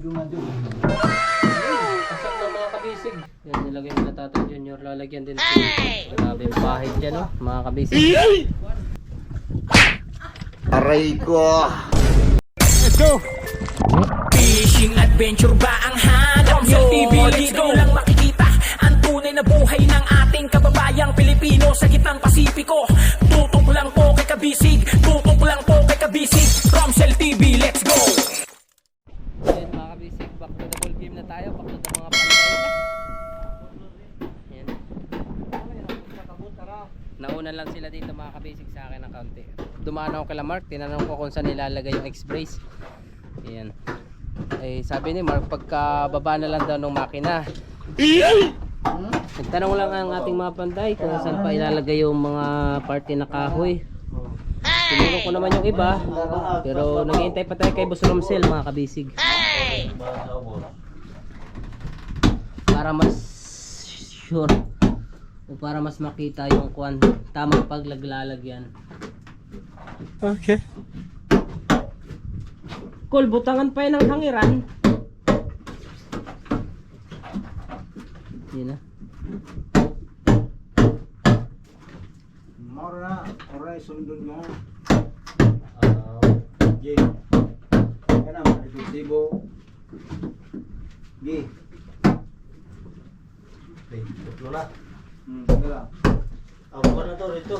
Asap ng mga kabisig. Yan, nilagay nila Tatay Junior. Lalagyan din. Grabe yung pahid dyan, no? Mga kabisig. Aray ko! Let's go! Fishing adventure ba ang hanap nyo? TV, let's go! Lang makikita ang tunay na buhay ng ating kababayang Pilipino sa gitnang Pasipiko. Tutok lang po kay kabisig, tutok lang po kay kabisig. Romsel TV, let's go! Yan mga kabisig, back to the ball game na tayo. Back to the mga panday na. Yan. Nauna lang sila dito mga kabisig sa akin ng kaunti. Dumaan ako kay Mark, tinanong ko kung saan nilalagay yung X-brace. Ayan. Eh, sabi ni Mark, pagka baba na lang daw ng makina. Nagtanong lang ang ating mga panday kung saan pa ilalagay yung mga party na kahoy. Tinuro ko naman yung iba, pero naghihintay pa tayo kay Boss Romsel mga kabisig. Para mas sure o para mas makita yung tamang paglalagyan. Okay. Cool, butangan pa yun ng hangiran. Yun na. Mara na, oray sundon mo. G. Kana mag-sibo. G. Lola. Dala. Ako na to rito.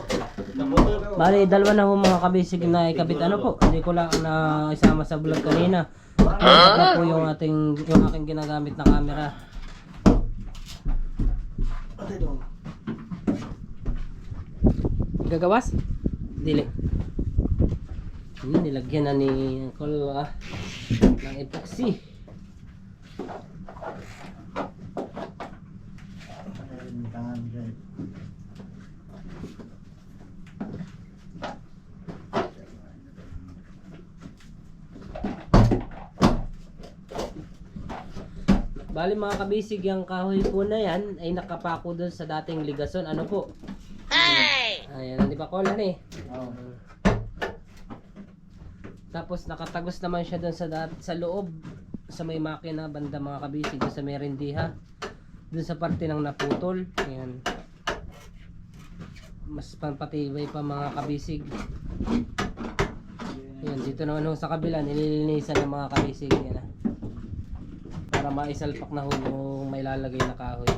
Bali, dalawa na ho mga kabisig na ikabit. Ano po, hindi ko lang na isama sa vlog kanina. Ito na po yung aking ginagamit na camera. Gagawas? Dili. Nilagyan na ni Col ng epoxy. Bali mga kabisig, yung kahoy po na yan ay nakapako doon sa dating ligason. Ano po? Ayan, hindi pa kolan eh. Tapos nakatagos naman siya doon sa loob, sa may makina banda mga kabisig, doon sa merendiha, doon sa parte ng naputol. Ayan, mas pampatibay pa mga kabisig. Ayan, dito naman ho sa kabila nililinisan ng mga kabisig. Ayan na, para maisalpak na ho yung may lalagay na kahoy.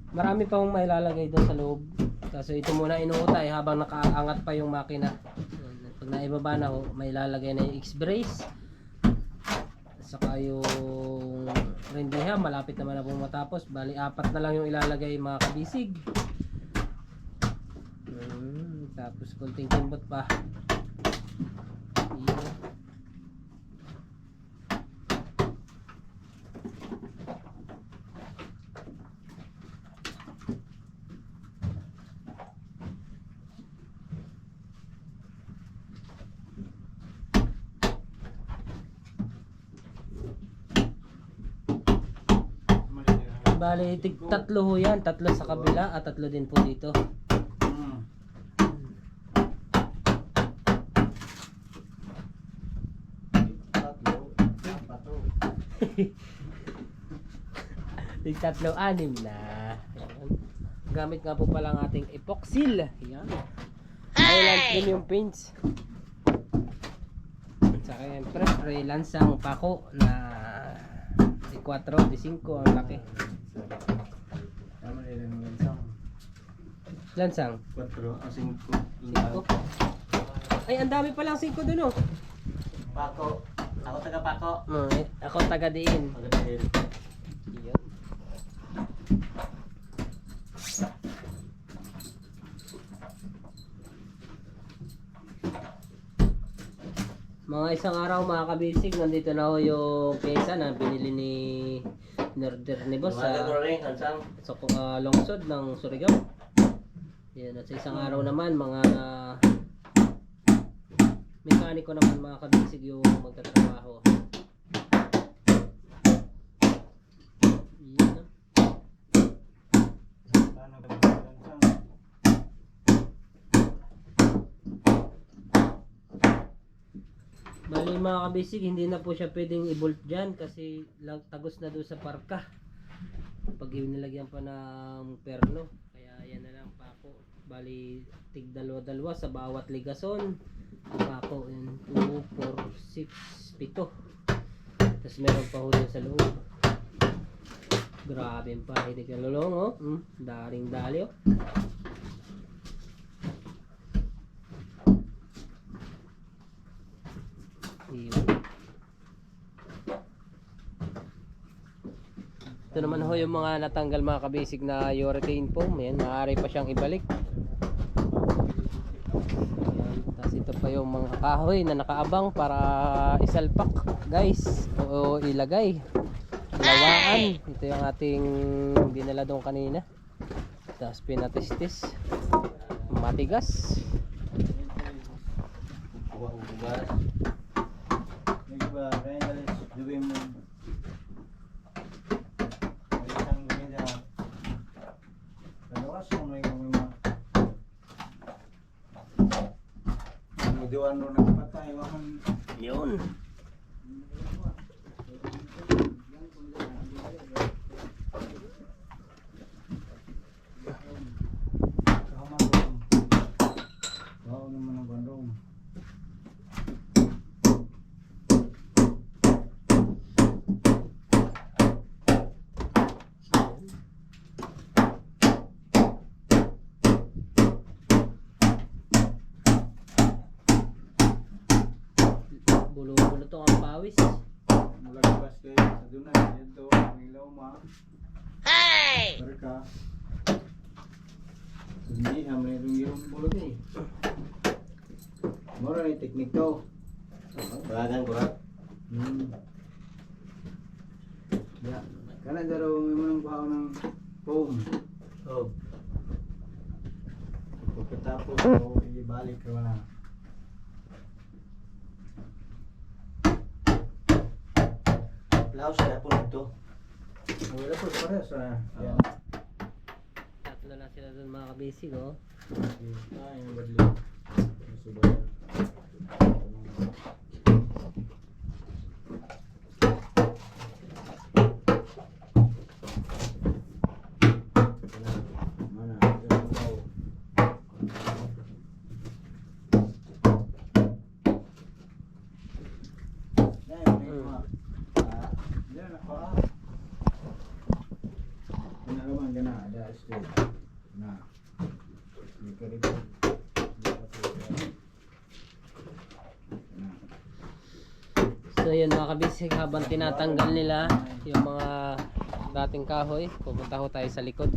Marami pa hong may lalagay doon sa loob. Kaso ito muna inuutay habang nakaangat pa yung makina. Pag naibaba na ho, may lalagay na yung X-brace. Saka yung rendiha, malapit naman na po matapos. Bali, 4 na lang yung ilalagay mga kabisig. Tapos konting kimbot pa. Ayan. Bali, tatlo ho yan. Tatlo sa kabila at tatlo din po dito. Tatlo, 6 na. Ayan. Gamit nga po pala ang ating epoxyl. Ayan. Island Premium Paints. Saka yan, pre, lansang pako na di 4, di 5 ang laki. Lansang 4 o 5. Ay, ang dami palang 5 dun oh. Pako. Ako taga Pako. Ako taga diin. Yun. Mga isang araw mga kabisig, nandito na ho yung pyesa na binili ni Norder ni Boss sa lungsod ng Surigao. Yan, at sa isang araw naman mga mekaniko naman mga kabisig yung magtatrabaho. Yan. Bali Bali mga kabisig, hindi na po siya pwedeng i-bolt dyan kasi tagos na doon sa parka. Pag nilagyan pa ng perno, kaya yan na lang pako. Bali tig dalawa sa bawat ligason. Pako yun, 2, 4, 6, 7. Tapos meron pa ho dun sa loob. Grabe yung pahid ka lulong, oh. Daring dali, oh. Iyon. Ito naman ho yung mga natanggal mga kabisig na urethane foam. Yan, maaari pa siyang ibalik. Yan. Tapos ito pa yung mga kahoy na nakaabang para isalpak guys o ilagay. Lawaan. Ito yung ating dinala doon kanina. Tapos pinatistis. Matigas. Hugas. Nagba, Reynolds, gawin mo. Isang gawin na. Kalawas mo na yung mga. Magdiwan ro nagpatay. Wakan. Yun. Wow naman ang bandong. Bulo-bulo to ang pawis. Mulagpas kayo sa dunay. Ito, ang ilaw ma. Hey! Barka. Hindi, hamre itong yung bulog eh. Mura na yung teknik to. Balagan ko ha. Ya, kana daro may manang bahaw ng foam. Oh. Pagkatapos mo ibalik ka na. Blouse na po nito. Wala po parehas na. Yan. Tatlo lang sila doon mga kabisig, oh. Ay, yung badli. Subaya. Mana? Jangan tahu. Ada SD. Nah, speaker itu. So yun mga kabisig, habang tinatanggal nila yung mga dating kahoy, pupunta ko tayo sa likod.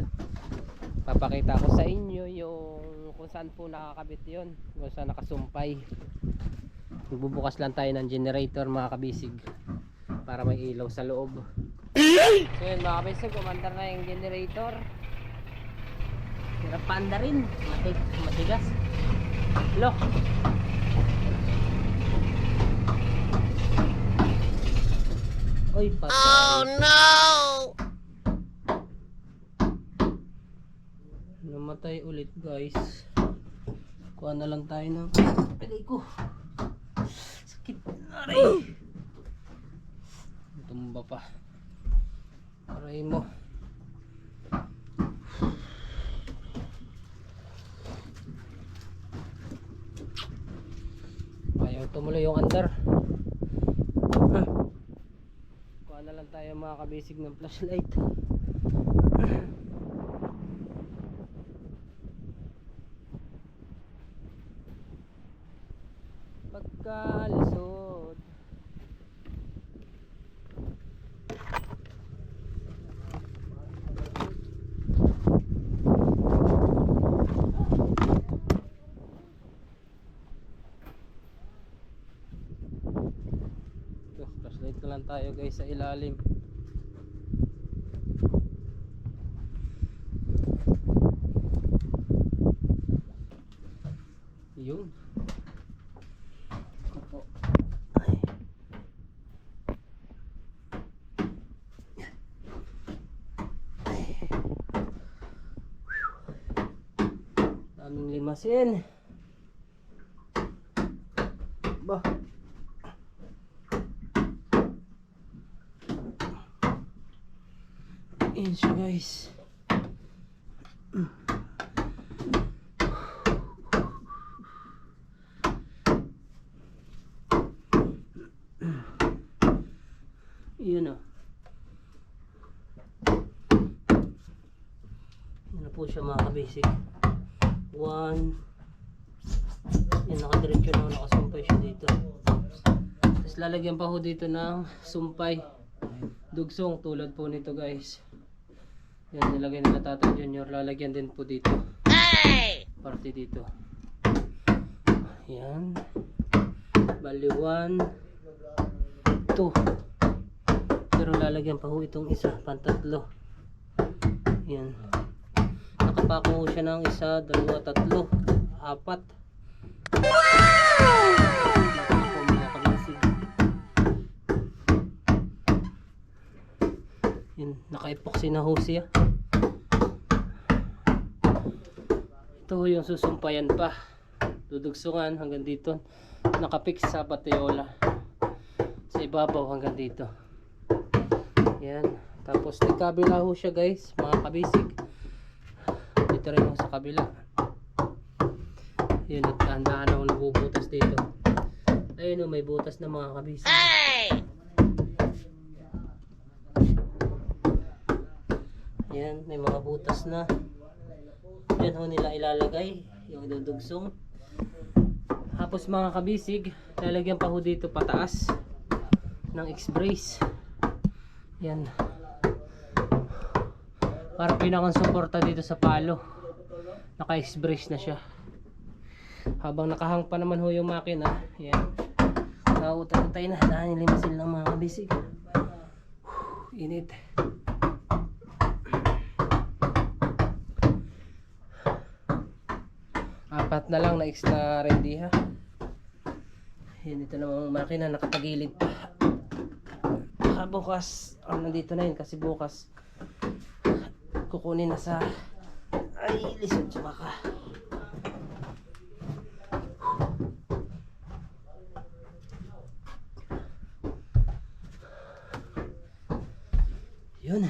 Papakita ko sa inyo yung kung saan po nakakabit yun, kung saan nakasumpay. Magbubukas lang tayo ng generator mga kabisig para may ilaw sa loob. So yun mga kabisig, kumandar na yung generator. Hirap panda rin, matigas. Look. Oy, patay. Oh no! Namatay ulit guys. Kuha na lang tayo ng pagay ko. Sakit. Aray! Tumba pa. Aray mo. Ayaw tumuloy yung andar. Kuha na lang tayo mga kabisig ng flashlight. Pagkalisod. Flashlight na lang tayo guys sa ilalim. Yun. Daming limasin. Bah. Yan siya guys. Yun o. Yan na po siya mga kabasic. 1. Yan, nakadiretso na, nakasumpay siya dito. Tapos lalagyan pa ho dito ng sumpay. Dugsong tulad po nito guys. Yan, nilagay nila Tatay Junior. Lalagyan din po dito. Parte dito. Yan. Bali 1, 2. Pero lalagyan pa ho itong isa, pantatlo. Yan. Nakapako ho siya ng 1, 2, 3, 4. Nakapako mga kabisig. Yan, naka-epoxy na ho siya. Ito ho yung susumpayan pa. Dudugsungan hanggang dito. Nakapix sa patiola. Sa ibabaw hanggang dito. Yan. Tapos may kabila ho siya guys, mga kabisig. Dito rin ho sa kabila. Yun, nagtahan-tahan ako nabubutas dito. Ayun o, may butas na mga kabisig. Yan, may mga butas na. Yan ho nila ilalagay, yung idudugsong. Tapos mga kabisig, lalagyan pa ho dito pataas ng X-brace. Yan. Para pinakang suporta dito sa palo. Naka X-brace na siya. Habang nakahang pa naman ho yung makina. Yan. Nautay na. Dahil limasil ng mga kabisig. Init. Apat na lang na extra ready ha. Yan, ito namang makina nakatagilid pa. Bukas nandito na yun kasi bukas kukunin na sa lisod sa baka. Yun,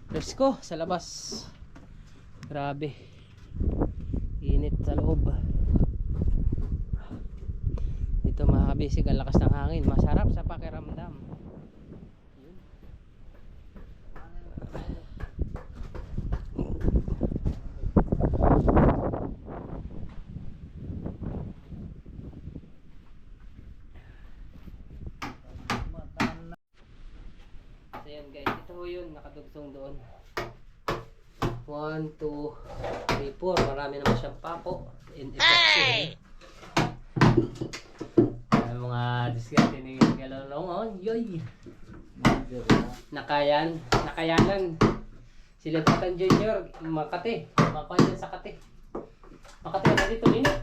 presko sa labas, grabe init sa loob. Dito mga kabisig, ang lakas ng hangin, masarap sa pakiramdam. Yun. So yun guys, ito ho yun, nakadugsong doon. 1, 2, 3, 4. Marami naman siyang papo in epoxy. Mga diskarte ni Galolong, oh, yoy. Nakayanan. Sila Tatay Junior, Makati. Makuha dyan sa Kati. Makati na dito, init.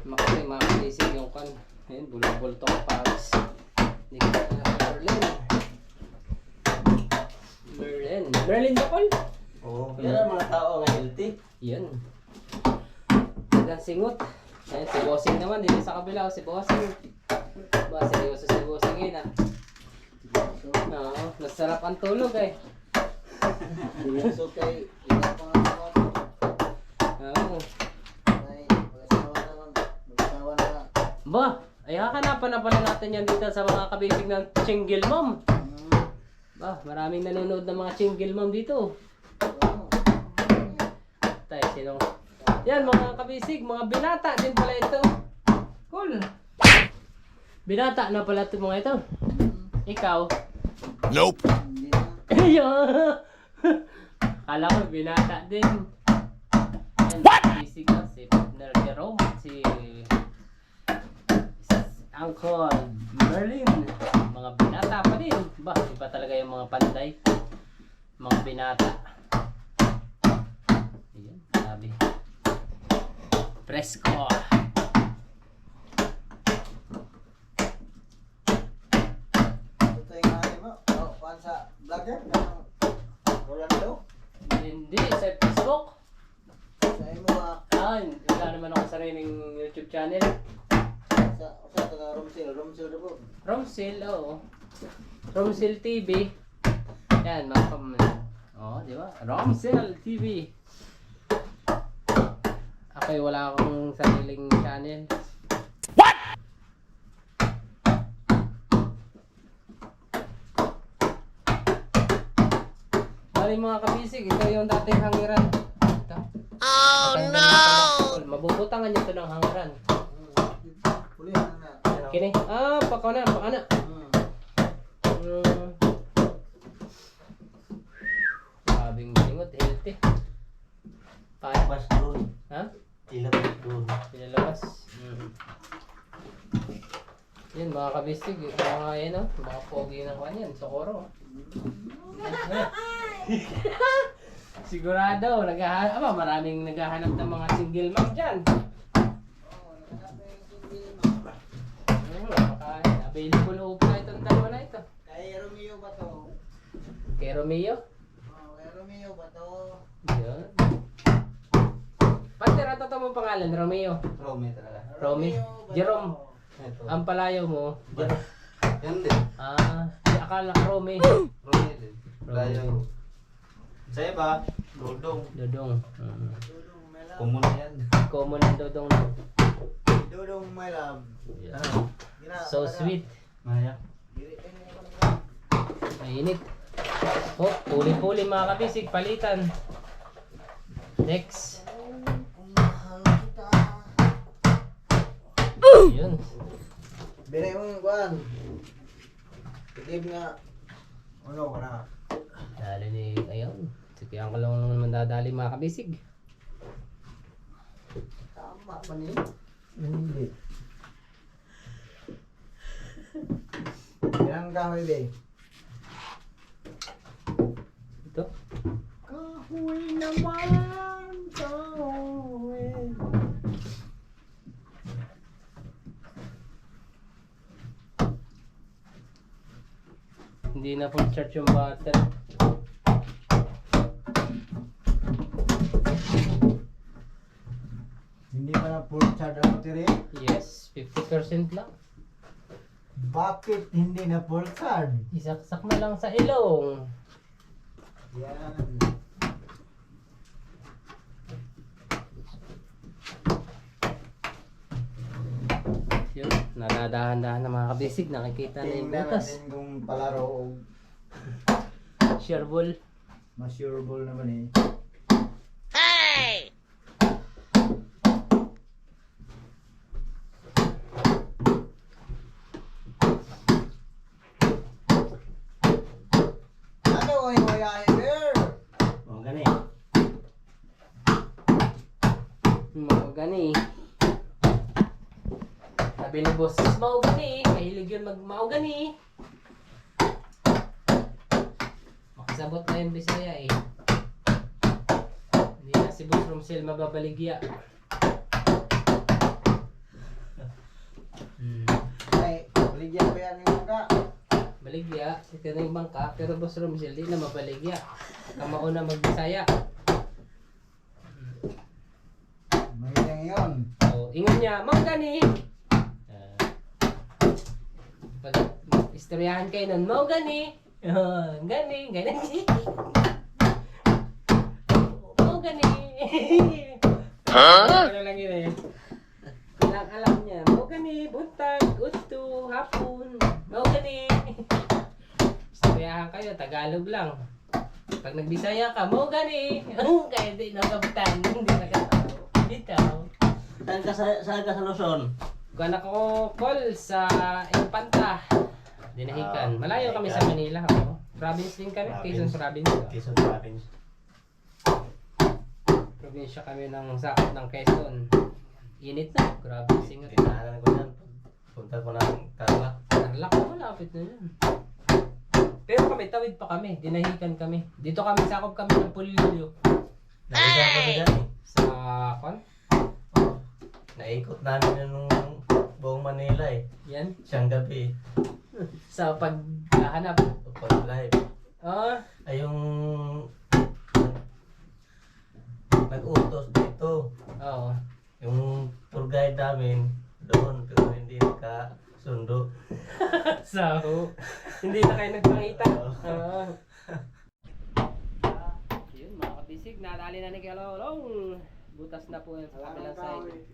Makati, makalisig yung kan. Ayun, bulong-bulto ka pags. Merlin ba, Paul? Oo. Yan ang mga tao nga healthy. Yan. Singot. Ayun, si Bossing naman dito sa kabila, si Bossing. Ba, seryoso si Bossing yun ah. Oo, nasarap ang tulog eh. So kay ina pa nga Oo. ay mag-asawa na. Ba, ay hakanapan na pala natin yan dito sa mga kabibig ng Chingle Mom. Ba, maraming nanonood ng mga Chingle Mom dito. Tay, sino? Yan mga kabisig, mga binata din pala ito. Cool. Binata na pala ito mga ito. Ikaw? Nope. Ayan. Kala ko binata din. Yan, what? Kabisig na si partner Jerome, si Uncle Merlin. Mga binata pa din. Ba, iba talaga yung mga panday. Mga binata. Ayan, sabi. Presko. Ito yung ano mo? Oh, kuan sa vlogger? Rolando? Hindi, sa Facebook. Sa imo Wala naman ako sariling YouTube channel. Sa taga Romsil na po. Romsil, oo. Romsil TV. Yan, mga oh, di ba? Romsil TV. Ako'y wala akong sariling channel. Bali mga kabisig, ito yung dating hangiran. Ito. Oh no! Mabubutangan nyo ito ng hangiran. Pulihan na. Kini? Paka na. Sabing bingot, healthy. Paano? Mas doon. Ha? Ilabas doon. Pinalabas. Yan mga kabisig, mga yan mga pogi ng kanyan, Socorro. Sigurado, maraming naghahanap ng mga single mom dyan. Available upa itong dalawa na ito. Kay Romeo ba to? Kay Romeo? Kay Romeo ba to? Yun. Partner, ano ito mong pangalan? Romeo? Romeo talaga. Romeo? Jerome? Ito. Ang palayo mo? Jerome? Yan din. Akala ko Romeo. Romeo din. Romeo. Sa'yo ba? Dodong. Dodong. Common na yan. Common ang Dodong. Dodong, my love. Yeah. So sweet. Maya. Mainit. Oh, puli-puli mga kabisig, palitan. Next. Yun. Binay mong kuhan. Tigib nga. Ano ka na? Dali ni, ayun. Sipihan ko lang naman dadali mga kabisig. Tama pa niya. Hindi. Ilang kahoy ba? Ito. Kahoy naman. Kahoy. Hindi na full charge yung battery. Hindi pa na full charge ang battery? Yes, 50% lang. Bakit hindi na full charge? Isaksak na lang sa ilong. Yan. Yun, nadadahan-dahan na mga kabisig. Nakikita na yung Tingnan butas. natin kung palaro o Shareball. masurable naman eh. Ano ko yung wayahin there? Mga gani. Mga gani. Sabi ni boss, mau gani. Mahilig yun mag-mau gani. Makasabot na yung Bisaya eh. Hindi na si Boss Romsil mababaligya. Ay, baligyan ko yan yung mga. Baligya, ito na yung bangka, pero Boss Romsil di na mabaligya. Kamao na mag-Bisaya. Mahilang yun. So, ingon niya, mau gani. Pag istoryahan kayo nun, mau gani. Gani, gani. Mau gani. Ano lang yun eh. Alam niya, mau gani, buntag, udto, hapon. Mau gani. Istoryahan kayo, Tagalog lang. Pag nagbisaya ka, mau gani. Kaya di nakabutan, hindi nakatawa. Bitaw. Saan ka sa Luzon? Kuhan ako call sa Infanta. Dinahikan. Malayo kami sa Manila. Oh. Province din kami. Quezon Province. Quezon Province. Probinsya kami ng sakop ng Quezon. Init na. Grabe singat. Tinahanan ko yan. Punta ko ng Tarlac. Tarlac ko, malapit na yan. Pero kami, tawid pa kami. Dinahikan kami. Dito kami, sakop kami ng Pulilyo. Naligaw kami dyan eh. Sa, kon? Naikot namin yun nung buong Manila eh. Yan. Siyang gabi. Sa paghahanap. Pag live. Ay yung nag-utos dito. Oo. Yung tour guide namin doon. Pero hindi nagkasundo. So, hindi na kayo nagpangita. Yun mga kabisig, nadali na ni Kalolong. Butas na po yan sa kabilang side.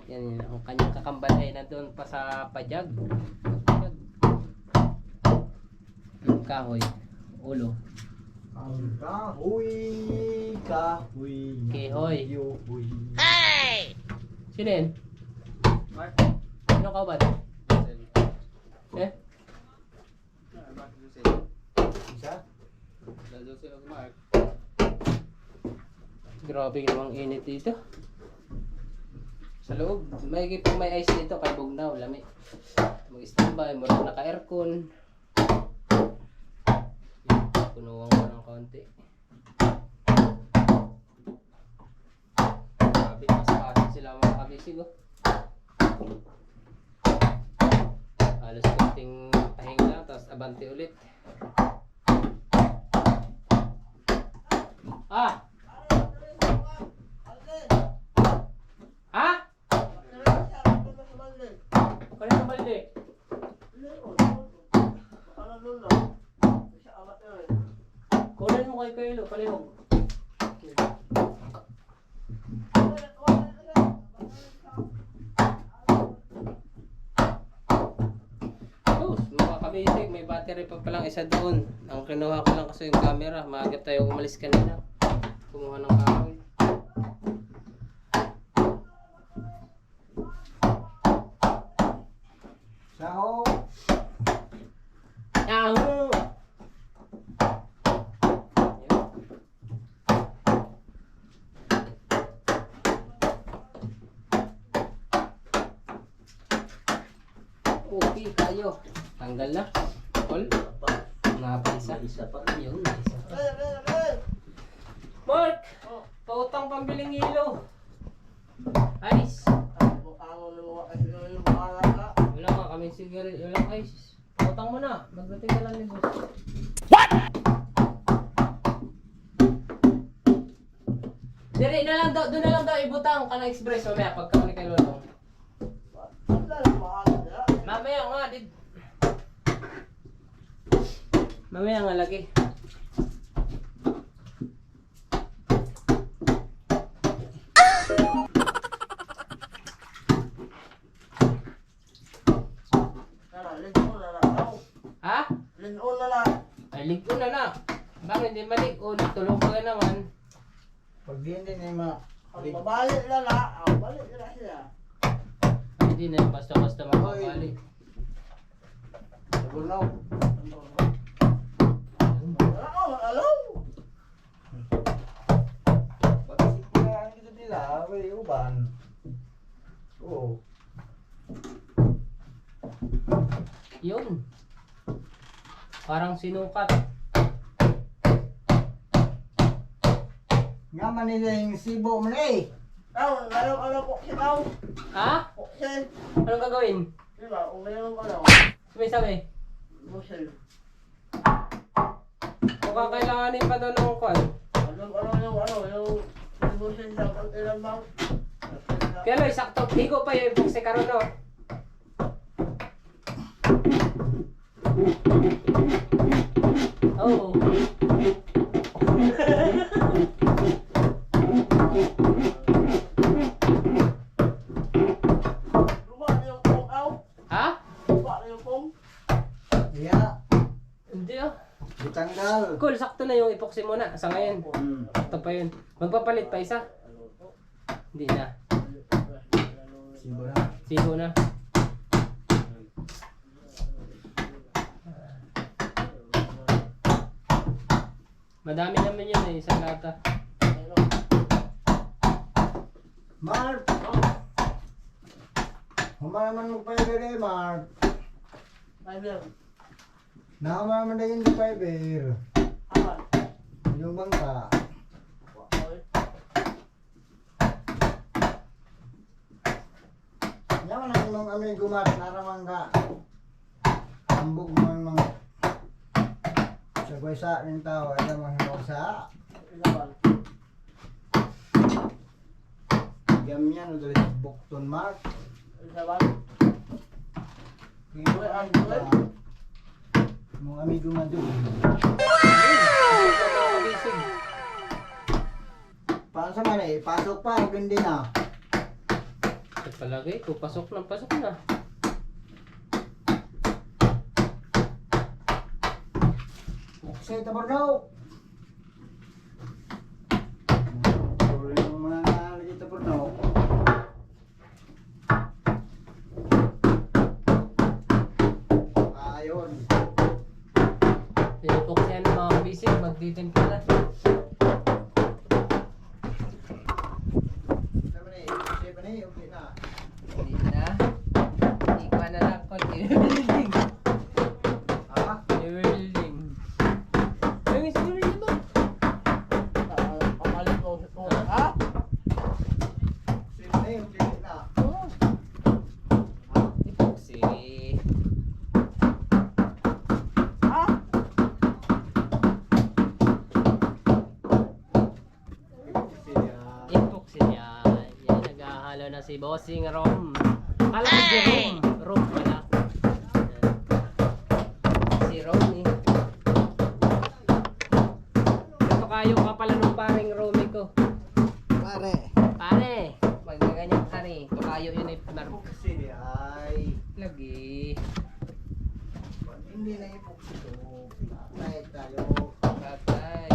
Yan, ang kanyang kakambal ay nandun pa sa pajag. Ang kahoy, ulo. Ang kahoy, kahoy. Kihoy. Yohoy. Sino yun? Mark. Sino ka ba? Eh? Bakit doon sa'yo? Isa? Dahil doon sa'yo, Mark. Grabe namang init dito. Sa loob, may ice dito kay Bugnaw, lami. Mag-standby, mura naka-aircon. Punuwan ko ng konti. Grabe, pasok sila mga kabisig oh. Halos konting pahinga lang, tapos abante ulit. Ah! Ha? Kaya sa balde? Kunin mo kay Kailo, palihog. Oh, mga kabisig, may battery pa palang isa doon. Ang kinuha ko lang kasi yung camera. Maaga tayo umalis kanina. Kumuha ng kahoy. Saho. Yahoo! Okay tayo. Tanggal na. All. Nga pa isa. Isa pa. Yun, isa. Mark! Pautang pambiling ilo. Ice. Wala nga kami sigaret. Walang ice. Pautang mo na. Magdating ka lang ni boss. Dire na lang daw, doon na lang daw ibutang ka na express mamaya pagka ni kay Lolo. Mamaya nga, did. Mamaya nga lagi. Ha? Linon na lang. Ay, ligon na na. Bakit hindi maligon? Tulong ka naman. Pag di hindi na Babalik na lang, balik na siya. Hindi na basta-basta makabali. Sabunaw. Alam! Pag-isip ko na dito nila, may uban. Oo. Yun. Parang sinukat. Nga man nila yung sibo mo na eh. Ano po siya tao? Ha? Po siya. Anong gagawin? Diba? Kung mayroon ka lang. Sabi-sabi. Musel. Kung kakailanganin pa doon ng kwan. Yung musel sa kantilang bang. Kaya lo, sakto. Higo pa yung epoxy karon no. Oo. Lupa na yung pong aw. Ha? Lupa na yung pong. Iya. Hindi oh. Ditanggal. Cool, sakto na yung epoxy muna. Sa ngayon. Hmm. Sakto pa yun. Magpapalit pa isa. Hindi na. Sibo na. Sigo na. Madami naman yun eh, isang lata. Mark! Humana naman mag-fiber eh, Mark. Ay, meron. Nakama naman na yung fiber. Aman. Yung bangka. Okay. Yaman ang mga amin gumat, naramang ka. Ambog mo ang mga sagway sa ng tao, ay namang sa. Ilaban. Gamyan, ulit bukton, Mark. Saban. Uy, ang mga amigo nga doon. Mga kabisig. Paano sa man eh? Pasok pa, hindi na. Ito palagay ko, pasok na. Say, tabarnaw! Sorry yung mga lagi tabarnaw. Ayun. Pinupuksan ng mga kabisig, magtitimpla na. Sabi na eh, say ba na eh, okay na. Hindi na. Ikaw na lang ko, building. Ha? Building. Yung story niyo ba? Pakalit ko. Ha? Say ba na eh, okay na. Epoxy. Ha? Epoxy yan. Yan, naghahalo na si Bossing Rom. Kala ko Jerome. Rom pala. Si Rom eh. Ito kayo ka pala nung paring Romy ko. Pare. Pare, pag ganyan pare, ito kayo yun eh. Say ay. Lagi. Hindi na epoxy to. Kahit tayo. Patay.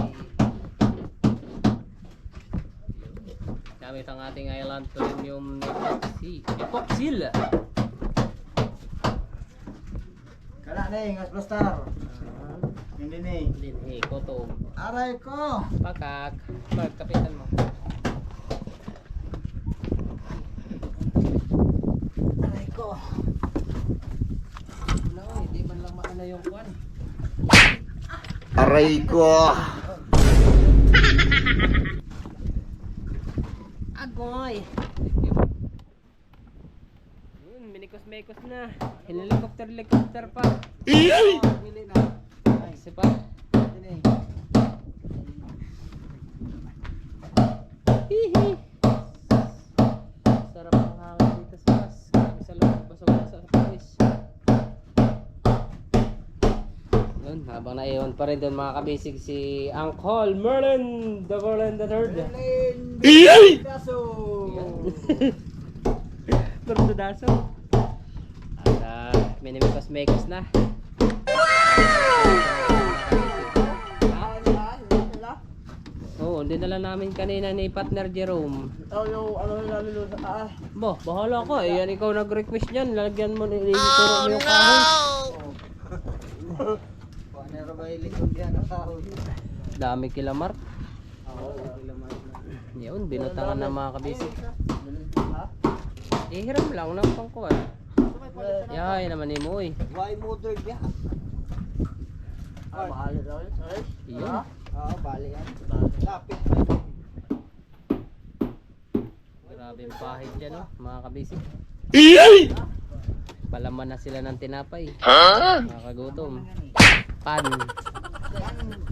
Gamit ang ating island premium epoxy. Epoxyl. Kana na eh, ngas blastar. Hindi na eh. Linhi ko to. Aray ko! Pakak. Magkapitan mo. Aray ko! No, hindi man lang maano yung kwan. Aray ko! Agoy. Yun, minikos-mekos na. Helicopter pa. Hindi na. Kasi pa. Hindi na Hihi. Sarap ang hangin dito sa bus. Kami sa loob, basag-basa sa pawis. Yun, habang naiwan pa rin doon mga kabisig si Uncle Merlin, the Merlin the Third. eh. Kaso! Tortudaso. At minimikos-mekos na. Oo, dinala namin kanina ni partner Jerome. Yung ano nalilo sa Bo, bahala ko. Eh, yan ikaw nag-request niyan. Lalagyan mo, ituro mo yung kahoy. Paano rin ba ilikod yan ang tao? Dami kilamar. Yun, binutangan ng mga kabisig. Eh, hiram lang ng pangkuhan. Yahay naman ni mo eh. Why motor yan? Maalit daw yun. Yun. Oo, bali yan. Lapit. Grabe yung pahid dyan, no? Mga kabisig. Palaman na sila ng tinapay. Nakakagutom. Pan.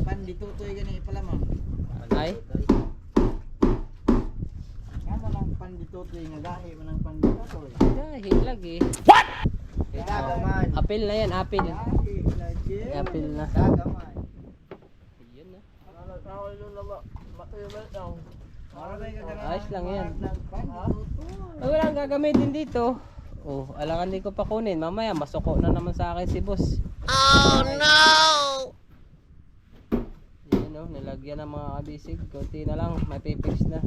Pan dito to yung ganyan pala ma'am. Ay? Ano lang pan dito to yung gahi mo ng pan dito to. Dahil lagi. Gagaman. Apil na yan, apil. Gahi, lagi. Apil na. Gagaman. Yun na. Ako yung matuyubat daw. Ayos lang yan. Pan dito to. Ay, walang gagamitin dito. Oh, alangan di ko pa kunin. Mamaya, masuko na naman sa akin si boss. Oh, no! Yan o, nilagyan ng mga kabisig. Kunti na lang, may pipix na.